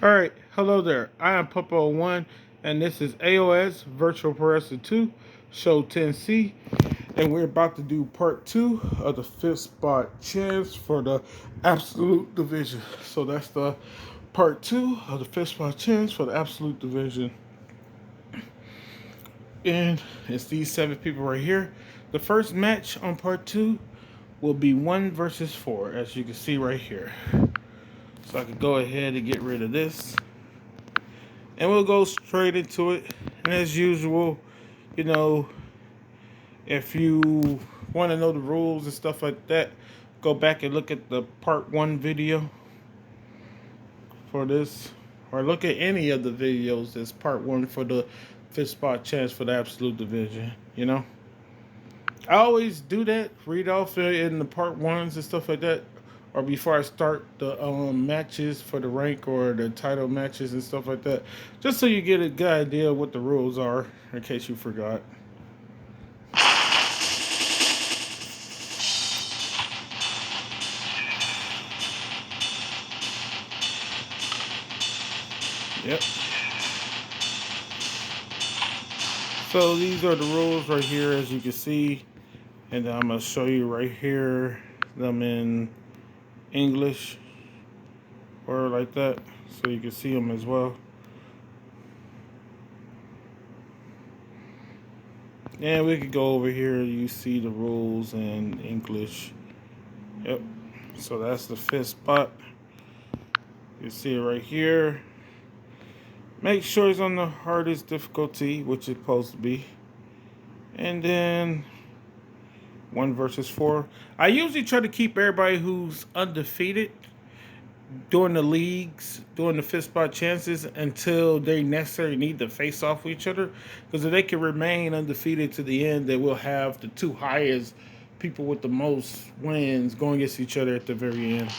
Alright, hello there. I am Puppo1 and this is AOS Virtual Pro Wrestling 2 Show 10C, and we're about to do part 2 of the fifth spot chance for the Absolute Division. So that's the part 2 of the fifth spot chance for the Absolute Division. And it's these 7 people right here. The first match on part 2 will be 1 versus 4, as you can see right here. So I can go ahead and get rid of this. And we'll go straight into it. And as usual, you know, if you want to know the rules and stuff like that, go back and look at the part 1 video for this. Or look at any of the videos that's part 1 for the fifth spot chance for the Absolute Division, you know. I always do that, read off in the part 1s and stuff like that. Or before I start the matches for the rank or the title matches and stuff like that, just so you get a good idea of what the rules are, in case you forgot. Yep. So these are the rules right here, as you can see, and I'm gonna show you right here them in English or like that, so you can see them as well. And we could go over here. You see the rules in English. Yep. So that's the fifth spot. You see it right here. Make sure it's on the hardest difficulty, which it's supposed to be. And then 1 versus 4. I usually try to keep everybody who's undefeated during the leagues, during the fifth spot chances, until they necessarily need to face off with each other. Because if they can remain undefeated to the end, they will have the 2 highest people with the most wins going against each other at the very end.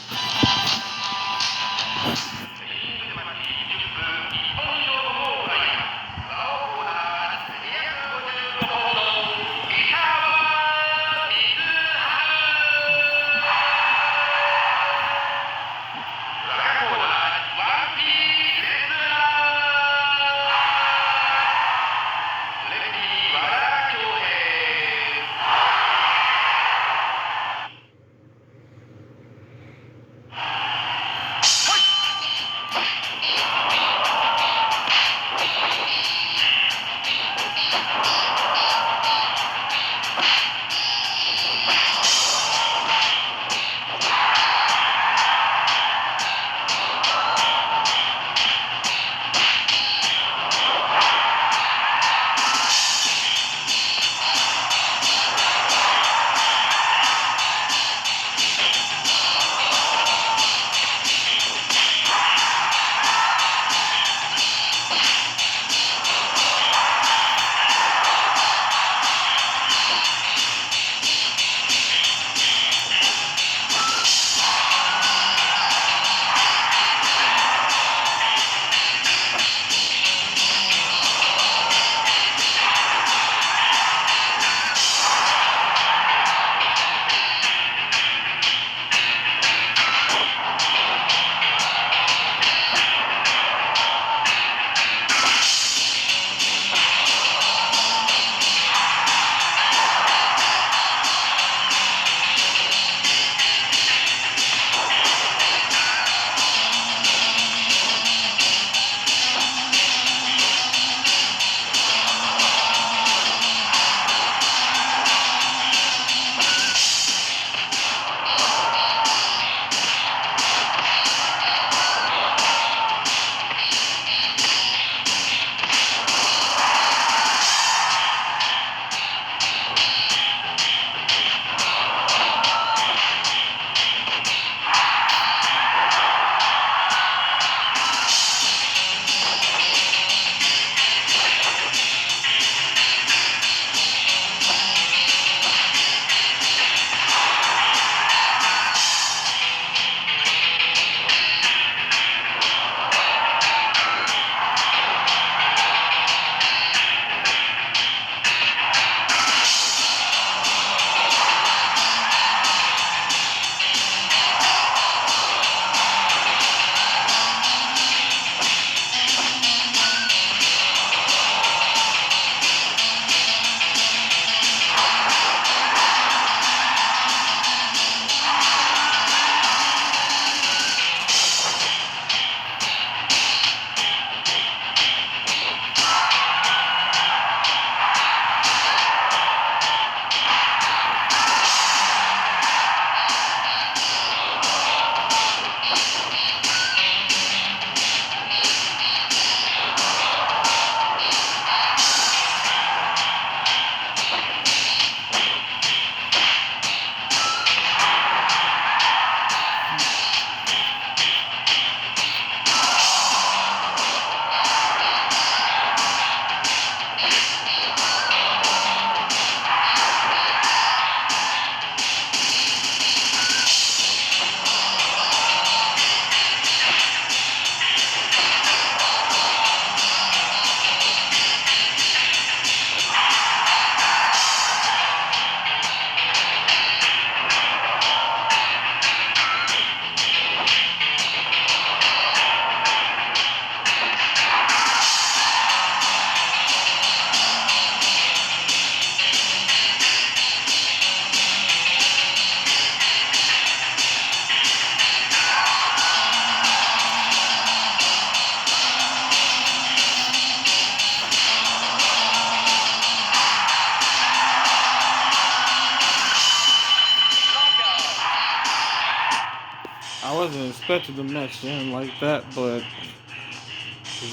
I wasn't expecting the match to end like that, but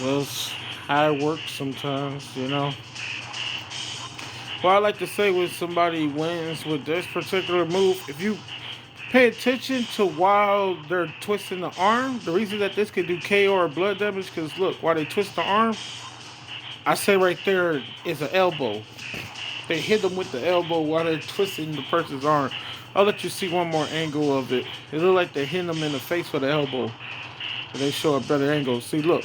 that's how it works sometimes, you know. What I like to say when somebody wins with this particular move, if you pay attention to while they're twisting the arm, the reason that this could do KO or blood damage, because look, while they twist the arm, I say right there is an elbow. They hit them with the elbow while they're twisting the person's arm. I'll let you see one more angle of it. It looks like they're hitting them in the face with the elbow. But they show a better angle. See, look.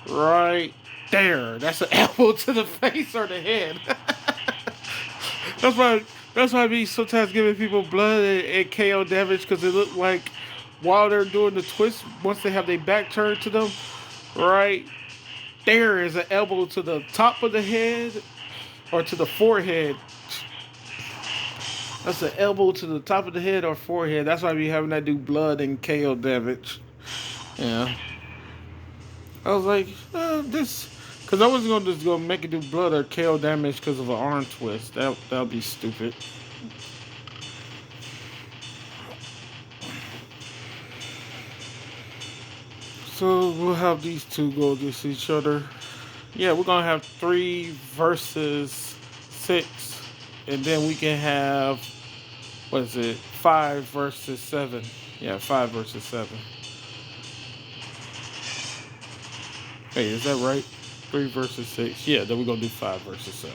Right there. That's an elbow to the face or the head. that's why I be sometimes giving people blood and KO damage, because it look like while they're doing the twist, once they have their back turned to them, right there is an elbow to the top of the head or to the forehead. That's an elbow to the top of the head or forehead. That's why I be having that do blood and KO damage. Yeah. I was like, this, because I wasn't gonna just go make it do blood or KO damage because of an arm twist. That'll be stupid. So we'll have these two go against each other. Yeah, we're gonna have 3 versus 6, and then we can have, what is it, 5 versus 7. Yeah, 5 versus 7. Hey, is that right? 3 versus 6. Yeah, then we're gonna do 5 versus 7.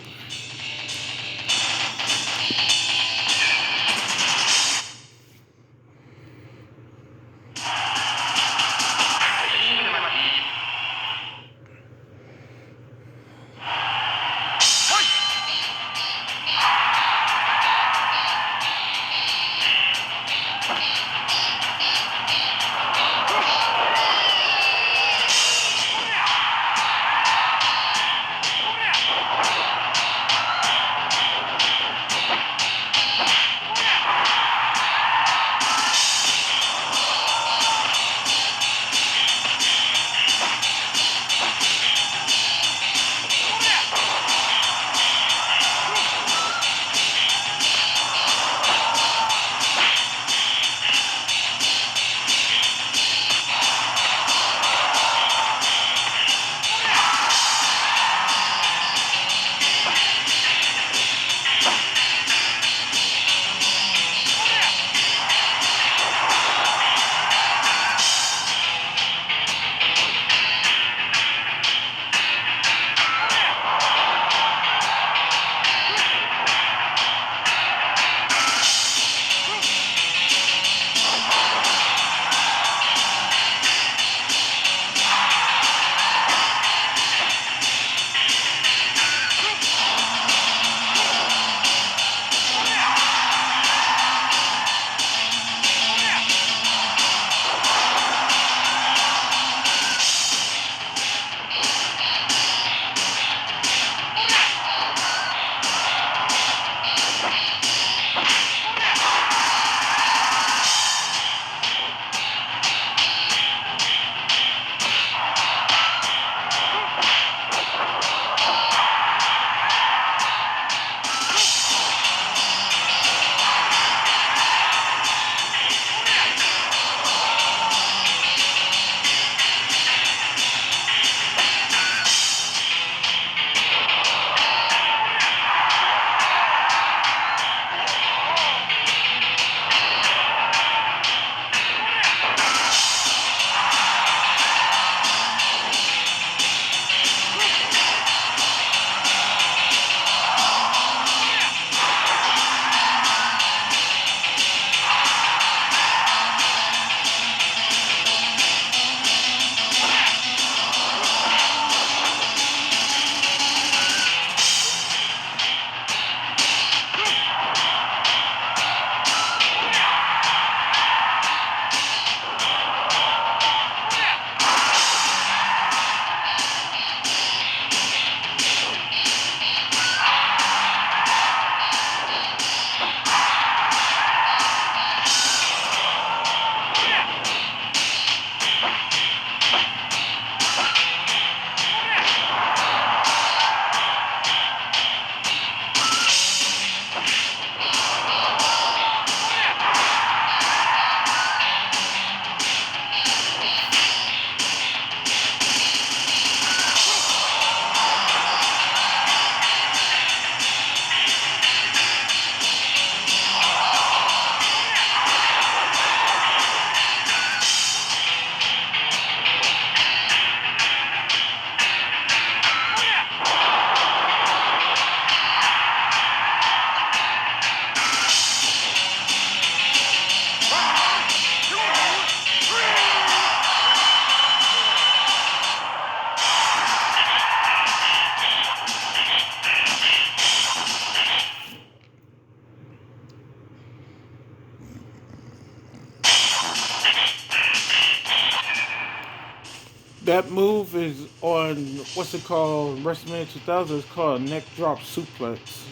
That move is on what's it called? WrestleMania 2000. It's called a neck drop suplex.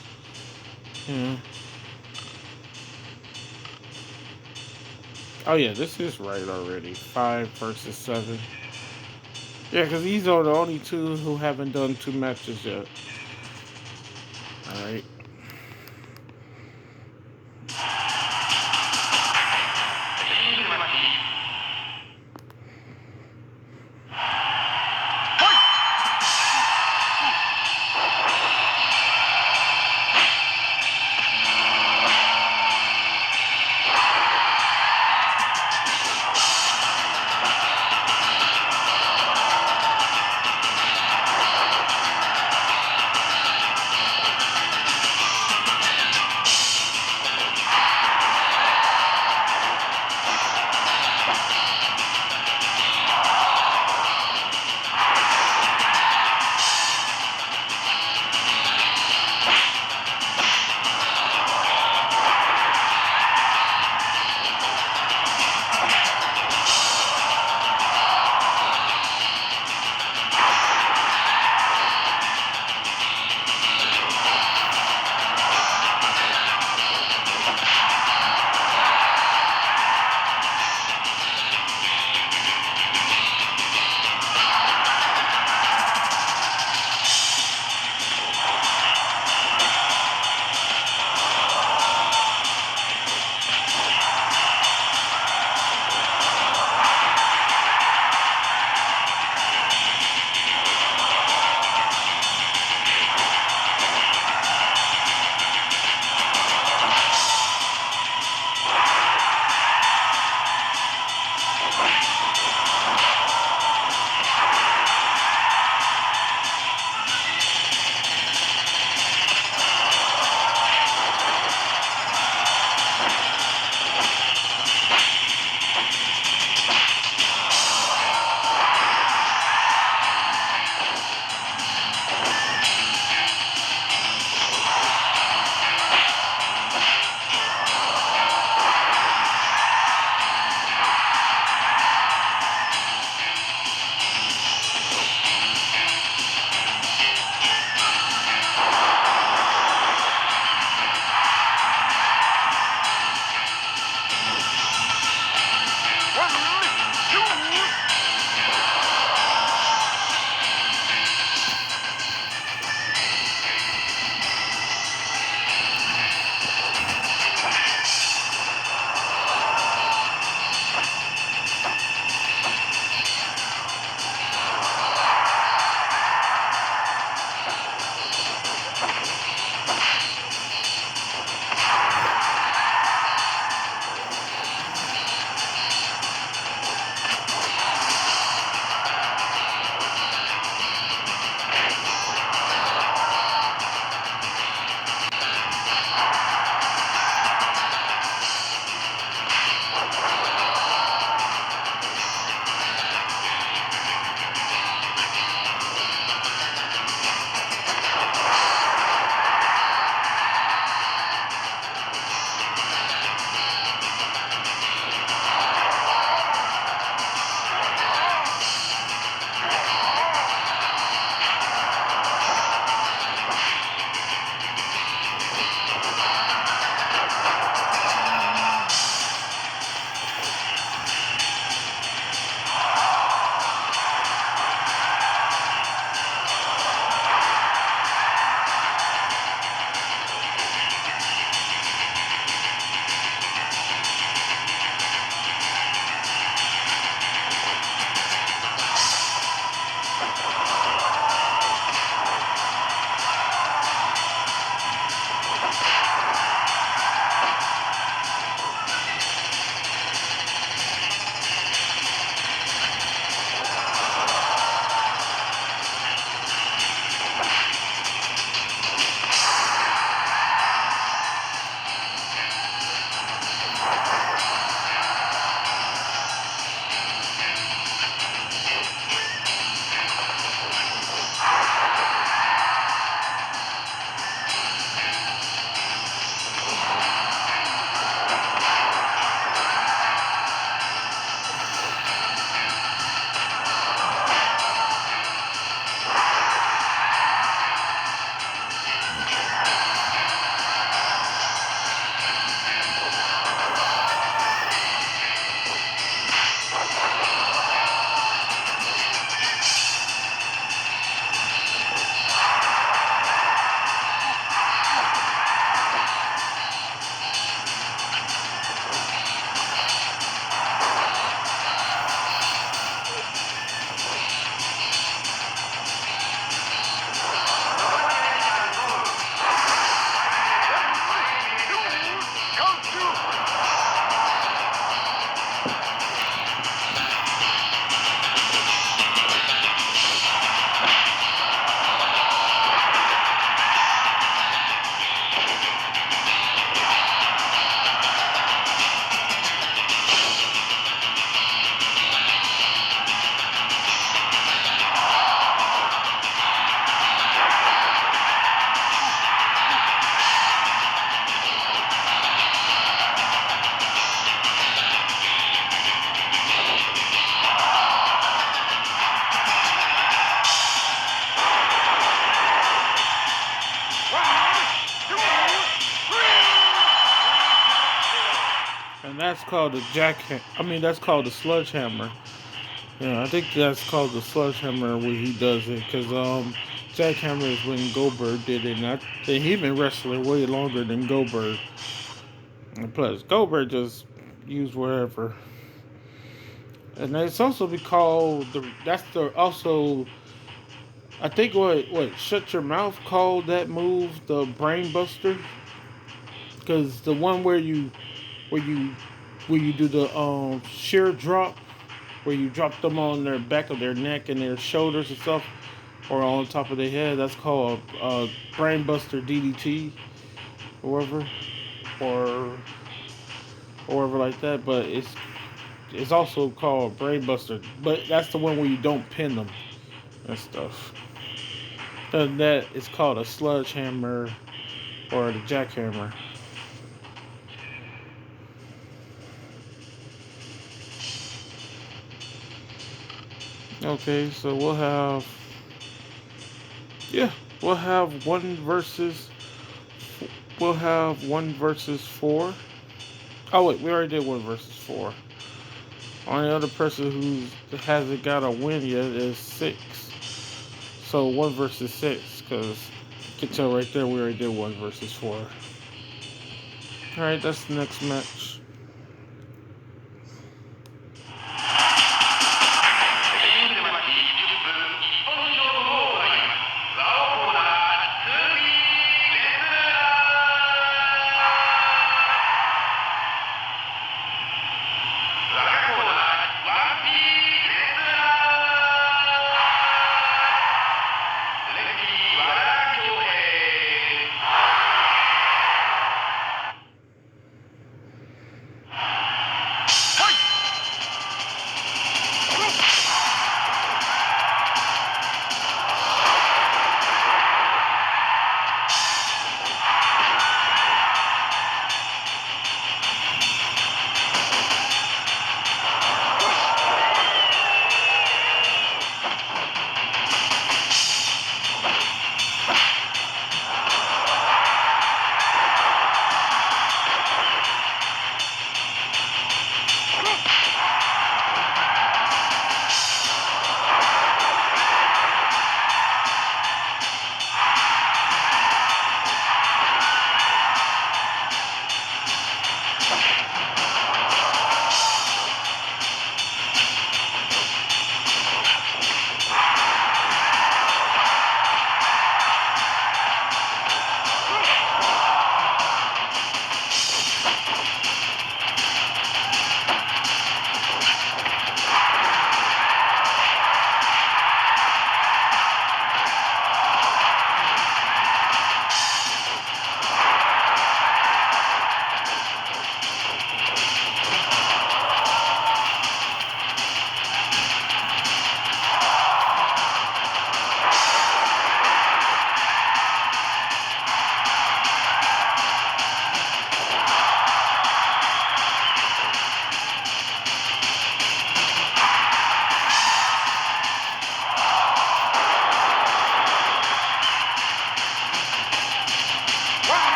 Yeah. Oh yeah, this is right already. 5 versus 7. Yeah, because these are the only two who haven't done 2 matches yet. All right. And that's called a that's called a sludge hammer. Yeah, I think that's called the sledgehammer when he does it, because jackhammer is when Goldberg did it, and I think he been wrestling way longer than Goldberg. And plus, Goldberg just used wherever. And it's also be called the that's the also I think what shut your mouth called that move the brain buster, because the one where you where you do the sheer drop, where you drop them on their back of their neck and their shoulders and stuff, or on top of their head. That's called Brainbuster DDT, or whatever, or whatever like that. But it's also called Brainbuster. But that's the one where you don't pin them and stuff. And that is called a sludge hammer or the jackhammer. Okay, so yeah, we'll have one versus four. Oh wait, we already did one versus four. Only other person who hasn't got a win yet is six. So one versus six, because you can tell right there we already did one versus four. Alright, that's the next match.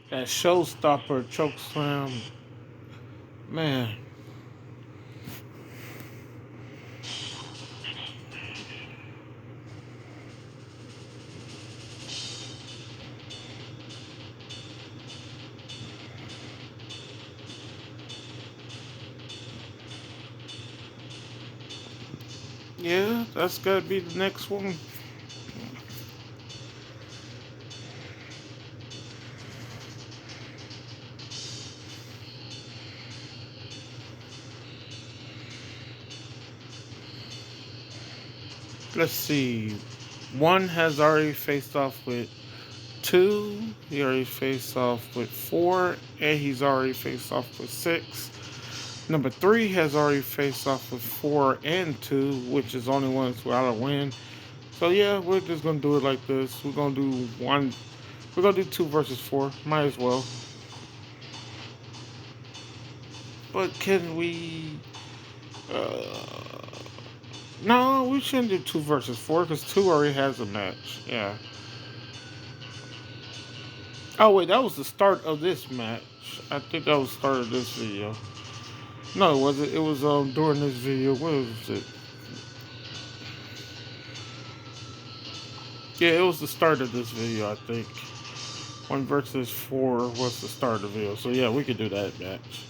That showstopper choke slam, man. Yeah, that's gotta be the next one. Let's see. One has already faced off with two. He already faced off with four, and he's already faced off with six. Number three has already faced off with four and two, which is only ones without a win. So yeah, we're just gonna do it like this. We're gonna do one. We're gonna do two versus four. Might as well. But can we? Uh, no, we shouldn't do two versus four because two already has a match. Yeah. Oh wait, that was the start of this match. I think that was the start of this video. No, was it? It was during this video. What was it? Yeah, it was the start of this video. I think one versus four was the start of the video. So yeah, we could do that match.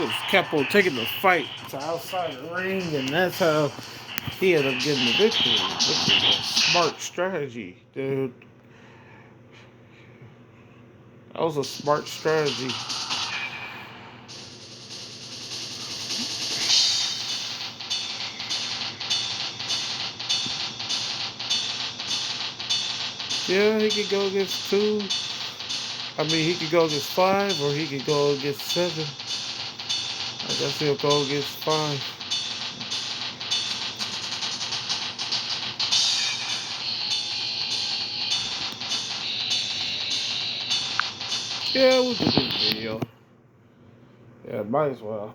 just kept on taking the fight to outside the ring, and that's how he ended up getting the victory, which is a smart strategy, dude. That was a smart strategy. Yeah, he could go against 2. I mean, he could go against 5, or he could go against 7. I guess he'll go against 5. Yeah, we'll do this video. Yeah, might as well.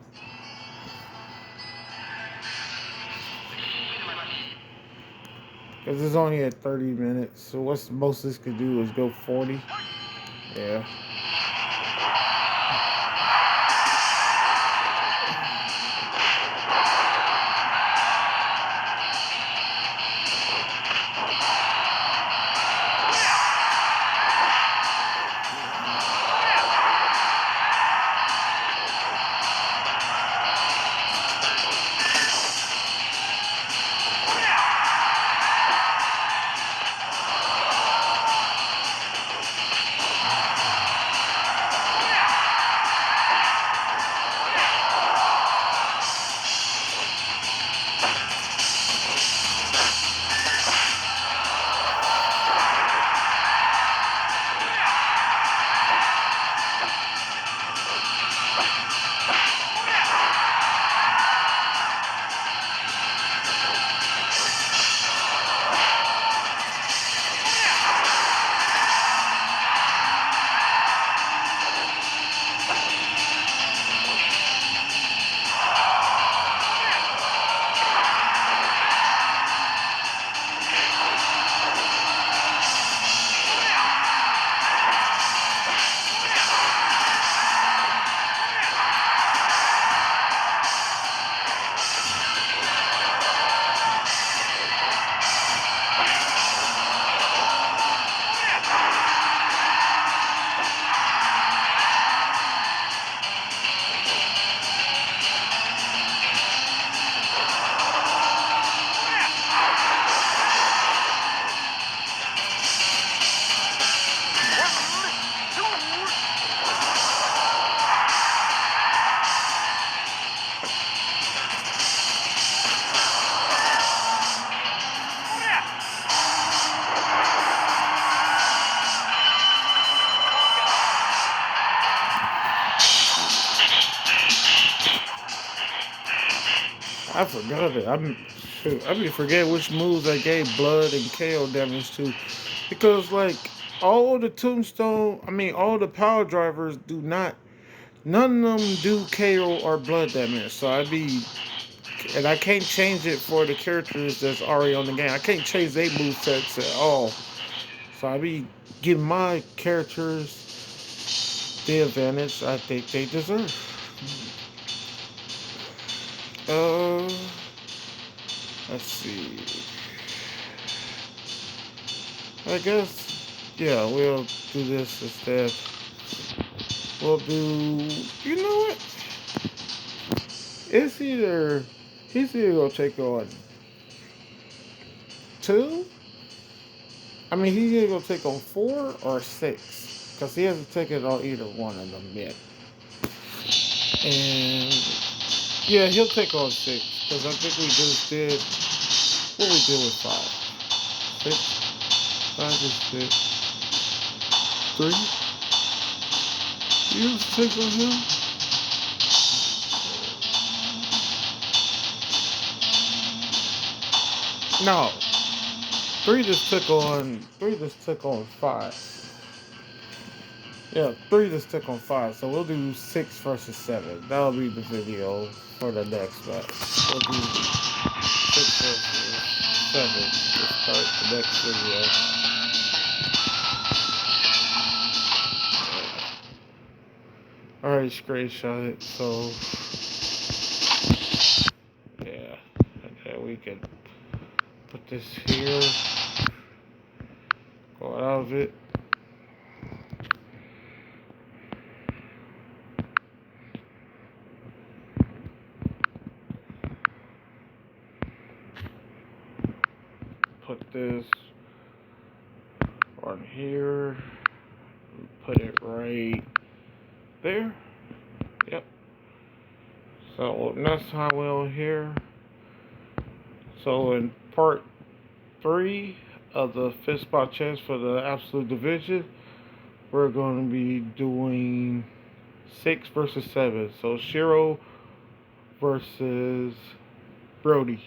Because it's only at 30 minutes. So what's the most this could do is go 40. Yeah. I forgot it. I be forgetting which moves I gave blood and KO damage to, because like all the tombstone, I mean all the power drivers do not. None of them do KO or blood damage. So I be, and I can't change it for the characters that's already on the game. I can't change their movesets at all. So I be giving my characters the advantage I think they deserve. Uh, let's see. I guess, yeah, we'll do this instead. We'll do, you know what? It's either, he's either gonna take on 2. I mean, he's either gonna take on 4 or 6. Because he hasn't taken on either one of them yet. And, yeah, he'll take on 6. Because I think we just did, what we did with 5? 6? 5 is 6. 3? You take on him? No. 3 just took on 5. Yeah, 3 just took on 5. So we'll do 6 versus 7. That'll be the video for the next match. We'll do 6 versus 7 to start the next video. Alright, screenshot it. So yeah, okay, we can put this here. Go out of it. put this on here. Put it right there. Yep. So that's how we'll here. So in part 3 of the fifth spot chess for the absolute division, we're going to be doing 6 versus 7. So Shiro versus Brody.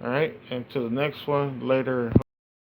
Alright, and to the next one later.